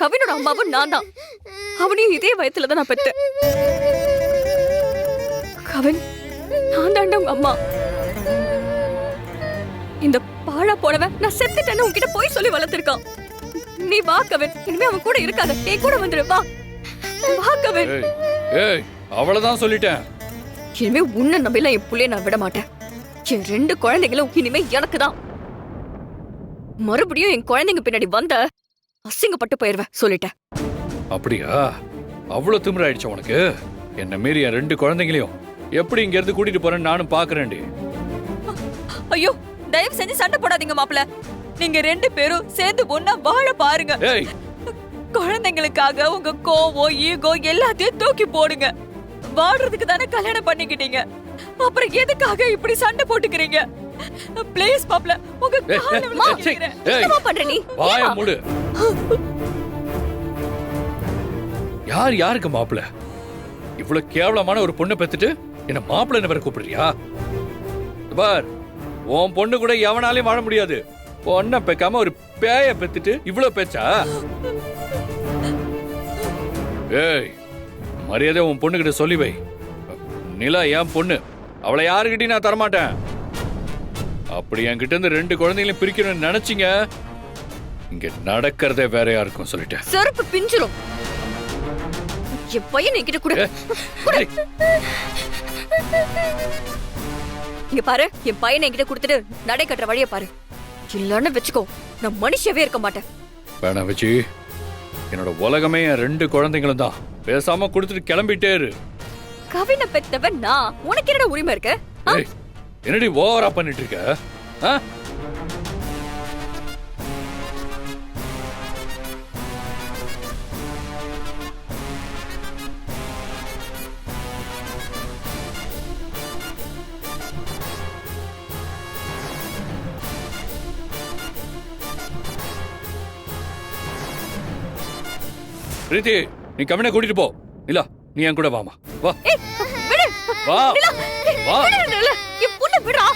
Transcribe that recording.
கவினோட அம்மாவும் நான் தான். அவனையும் இதே வயத்துல தான் நான் பெத்தேன். கவின், நான் தாண்டா உங்க அம்மா. இந்த பாழா போனவன் நான் செத்துட்டேன்னு உன்கிட்ட போய் சொல்லி வளர்த்திருக்கான். நீ வா கவின், இனிமே அவன் கூட இருக்காத, என் கூட வந்துரு. வா வா கவின். ஏய், அவ்வளவுதான் சொல்லிட்டேன். இனிமே உன்னை நம்பிலாம் என் புள்ளைய நான் விட மாட்டேன். என் 2 குழந்தைகளும் இனிமே எனக்கு தான். மறுபடியும் என் குழந்தைங்க பின்னாடி வந்த அசிங்கப்பட்டு போயிருவேன், சொல்லிட்டேன். அப்படியா? அவ்வளவு திமிராயிடுச்சு உனக்கு? என்ன மீறி என் 2 குழந்தைங்களையும் எப்படி இங்க இருந்து கூட்டிட்டு போறேன்னு நானும் பாக்குறேன்டி. ஐயோ, தயவு செஞ்சு சண்டை போடாதீங்க மாப்ள. நீங்க 2 பேரும் சேர்ந்து ஒண்ணா வாழ பாருங்க. ஏய், குழந்தைங்களுக்காக உங்க கோவம் ஈகோ எல்லாத்தையும் தூக்கி போடுங்க. வாடுறதுக்கு தானே கல்யாணம் பண்ணிக்கிட்டீங்க, அப்புறம் எதுக்காக இப்படி சண்டை போட்டுக்கிறீங்க? ப்ளீஸ் மாப்ள, உங்க கால்ல விழுந்து கேக்குறேன். என்னமா பண்ற நீ? வாய மூடு. யார் யாருக்கு மாப்பிள்ள? இவ்வளவு கேவலமான ஒரு பொண்ணை பெத்துட்டு என்ன மாப்பிள்ளை வேற கூப்பிடுறியா? பார், உன் பொண்ணு கூட எவனாலையும் வாழ முடியாது. பொண்ணை பெக்காம ஒரு பேய பெத்துட்டு இவ்வளவு பேச்சா? ஏய், மரியாதை உன் பொண்ணு கிட்ட சொல்லி வை. நிலா என் பொண்ணு, அவளை யாருக்கிட்டையும் நான் தரமாட்டேன். அப்படி என்கிட்ட இருந்து 2 குழந்தைகளையும் பிரிக்கணும்னு நினைச்சீங்க, இங்க நடக்கிறதே வேறையா இருக்கும் சொல்லிட்டேன். செருப்பு பிஞ்சிரும். என் பையன் என்கிட்ட கூட. இங்க பாரு, என் பையனை என்கிட்ட கொடுத்துட்டு நடை கட்டுற வழிய பாரு. இல்லன்னு வச்சுக்கோ, நான் மனுஷவே இருக்க மாட்டேன். வேணாம் வச்சு, என்னோட உலகமே என் 2 குழந்தைங்களும் தான். பேசாம கொடுத்துட்டு கிளம்பிட்டே இரு. கவினை பெத்தவன் நான், உனக்கு என்னடா உரிமை இருக்கு? ஏய், என்னடி ஓவரா பண்ணிட்டு இருக்க? ஆ? பிரீத்தி, நீ கவினை கூட்டிட்டு போ. இல்ல, நீ என் கூட வாமா. வா ஏய், விடு. வா நிலா, வா. விடு, நிலா. என் பொண்ணை விடுடா.